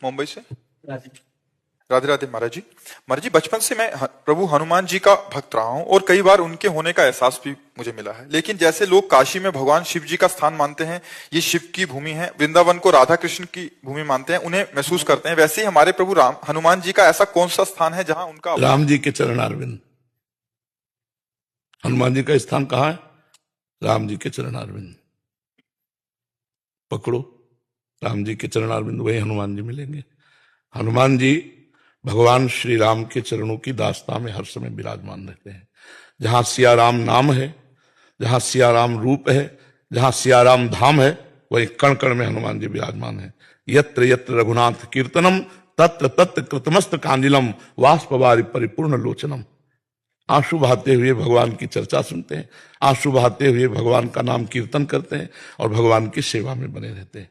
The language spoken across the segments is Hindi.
मुंबई से। राधे राधे महाराज जी। महाराज जी, बचपन से मैं प्रभु हनुमान जी का भक्त रहा हूँ और कई बार उनके होने का एहसास भी मुझे मिला है। लेकिन जैसे लोग काशी में भगवान शिव जी का स्थान मानते हैं, ये शिव की भूमि है, वृंदावन को राधा कृष्ण की भूमि मानते हैं, उन्हें महसूस करते हैं, वैसे ही हमारे प्रभु राम हनुमान जी का ऐसा कौन सा स्थान है जहां उनका राम जी के चरणारविंद। हनुमान जी का स्थान कहाँ है? राम जी के चरणारविंद। पकड़ो, राम जी के चरणारविंद, वही हनुमान जी मिलेंगे। हनुमान जी भगवान श्री राम के चरणों की दास्ता में हर समय विराजमान रहते हैं। जहां सिया राम नाम है, जहां सिया राम रूप है, जहां सिया राम धाम है, वही कण कण में हनुमान जी विराजमान है। यत्र यत्र रघुनाथ कीर्तनम तत्र तत्र कृतमस्त कांजिलम वाष्पवारि परिपूर्ण लोचनम। आंसू बहाते हुए भगवान की चर्चा सुनते हैं, आंसू बहाते हुए भगवान का नाम कीर्तन करते हैं और भगवान की सेवा में बने रहते हैं।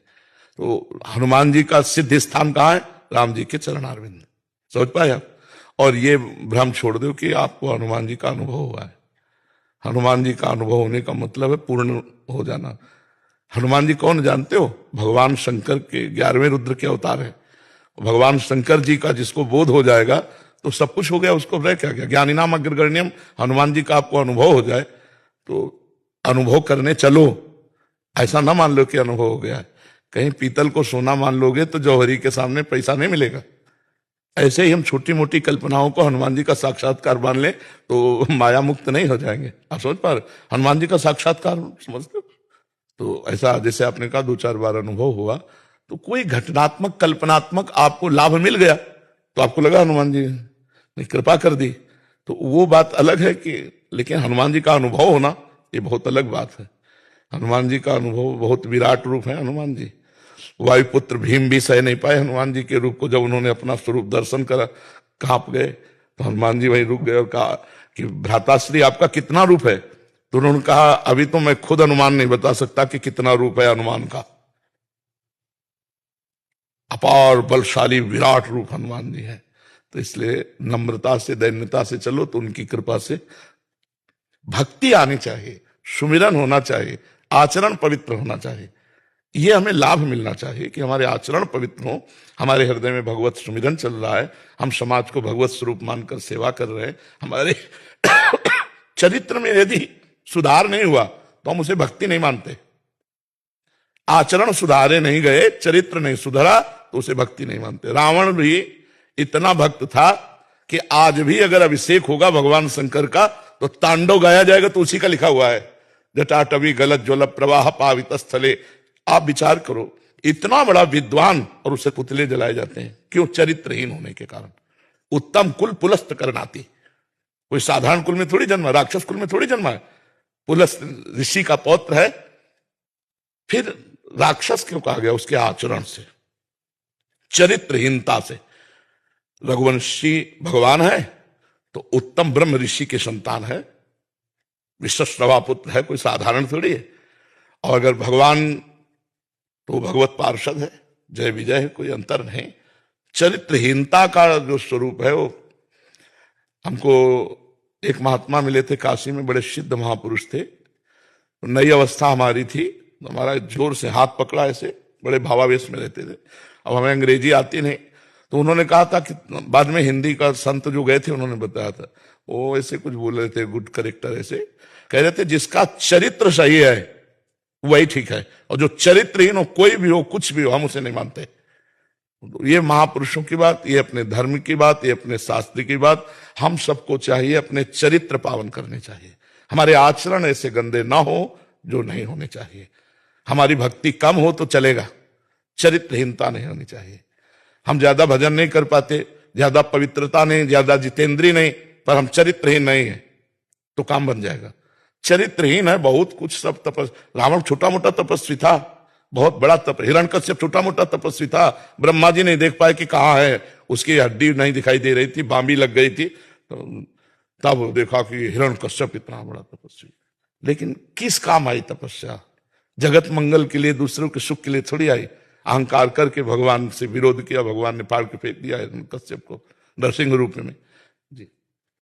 तो हनुमान जी का सिद्ध स्थान कहाँ है? राम जी के चरणारविंद। समझ पाए आप? और ये भ्रम छोड़ दो कि आपको हनुमान जी का अनुभव हुआ है। हनुमान जी का अनुभव होने का मतलब है पूर्ण हो जाना। हनुमान जी कौन जानते हो? भगवान शंकर के 11वें रुद्र के अवतार है। भगवान शंकर जी का जिसको बोध हो जाएगा तो सब कुछ हो गया, उसको रह क्या गया। ज्ञानी नाम अग्रगण्यम। हनुमान जी का आपको अनुभव हो जाए तो अनुभव करने चलो, ऐसा ना मान लो कि अनुभव हो गया है। कहीं पीतल को सोना मान लोगे तो जौहरी के सामने पैसा नहीं मिलेगा। ऐसे ही हम छोटी मोटी कल्पनाओं को हनुमान जी का साक्षात्कार मान ले तो माया मुक्त नहीं हो जाएंगे। आप समझ पा रहे? हनुमान जी का साक्षात्कार समझते हो? तो ऐसा जैसे आपने कहा 2-4 बार अनुभव हुआ, तो कोई घटनात्मक कल्पनात्मक आपको लाभ मिल गया तो आपको लगा हनुमान जी ने कृपा कर दी, तो वो बात अलग है कि, लेकिन हनुमान जी का अनुभव होना ये बहुत अलग बात है। हनुमान जी का अनुभव बहुत विराट रूप है। हनुमान जी वायुपुत्र भीम भी सह नहीं पाए हनुमान जी के रूप को। जब उन्होंने अपना स्वरूप दर्शन करा, कांप गए, तो हनुमान जी वहीं रुक गए और कहा कि भ्राताश्री आपका कितना रूप है? तो उन्होंने कहा अभी तो मैं खुद अनुमान नहीं बता सकता कि कितना रूप है हनुमान का। अपार बलशाली विराट रूप हनुमान जी है। तो इसलिए नम्रता से दैन्यता से चलो तो उनकी कृपा से भक्ति आनी चाहिए, सुमिरन होना चाहिए, आचरण पवित्र होना चाहिए। ये हमें लाभ मिलना चाहिए कि हमारे आचरण पवित्र हो, हमारे हृदय में भगवत सुमिरन चल रहा है, हम समाज को भगवत स्वरूप मानकर सेवा कर रहे हैं। हमारे चरित्र में यदि सुधार नहीं हुआ तो हम उसे भक्ति नहीं मानते। आचरण सुधारे नहीं गए, चरित्र नहीं सुधरा तो उसे भक्ति नहीं मानते। रावण भी इतना भक्त था कि आज भी अगर अभिषेक होगा भगवान शंकर का तो तांडव गाया जाएगा, तो उसी का लिखा हुआ है जटाटवी गलत ज्वल प्रवाह पावित स्थले। आप विचार करो, इतना बड़ा विद्वान और उसे पुतले जलाए जाते हैं, क्यों? चरित्रहीन होने के कारण। उत्तम कुल पुलस्त करनाती। कोई साधारण कुल में थोड़ी जन्मा, राक्षस कुल में थोड़ी जन्मा है। पुलस्त ऋषि का पौत्र है, फिर राक्षस क्यों कहा गया? उसके आचरण से, चरित्रहीनता से। रघुवंशी भगवान है तो उत्तम ब्रह्म ऋषि के संतान है, विश्वश्रवा पुत्र है, कोई साधारण थोड़ी है। और अगर भगवान तो भगवत पार्षद है, जय विजय है, कोई अंतर नहीं। चरित्रहीनता का जो स्वरूप है वो, हमको एक महात्मा मिले थे काशी में, बड़े सिद्ध महापुरुष थे। नई अवस्था हमारी थी, हमारा जोर से हाथ पकड़ा, ऐसे बड़े भावावेश में रहते थे। अब हमें अंग्रेजी आती नहीं, तो उन्होंने कहा था कि बाद में हिंदी का संत जो गए थे उन्होंने बताया था, वो ऐसे कुछ बोल रहे थे, गुड करेक्टर ऐसे कह रहे थे, जिसका चरित्र सही है वही ठीक है, और जो चरित्रहीन हो, कोई भी हो, कुछ भी हो, हम उसे नहीं मानते। ये महापुरुषों की बात, ये अपने धर्म की बात, ये अपने शास्त्र की बात। हम सबको चाहिए अपने चरित्र पावन करने चाहिए, हमारे आचरण ऐसे गंदे ना हो जो नहीं होने चाहिए। हमारी भक्ति कम हो तो चलेगा, चरित्रहीनता नहीं होनी चाहिए। हम ज्यादा भजन नहीं कर पाते, ज्यादा पवित्रता नहीं, ज्यादा जितेंद्री नहीं, पर हम चरित्रहीन नहीं है तो काम बन जाएगा। चरित्रहीन है बहुत कुछ, सब रावण छोटा मोटा तपस्वी था, बहुत बड़ा हिरण्यकश्यप छोटा मोटा तपस्वी था। ब्रह्मा जी नहीं देख पाए कि कहाँ है, उसकी हड्डी नहीं दिखाई दे रही थी, बांबी लग गई थी, तो तब देखा कि हिरण्यकश्यप इतना बड़ा तपस्वी। लेकिन किस काम आई तपस्या? जगत मंगल के लिए, दूसरों के सुख के लिए थोड़ी आई। अहंकार करके भगवान से विरोध किया, भगवान ने फाड़ के फेंक दिया हिरण्यकश्यप को नरसिंह रूप में।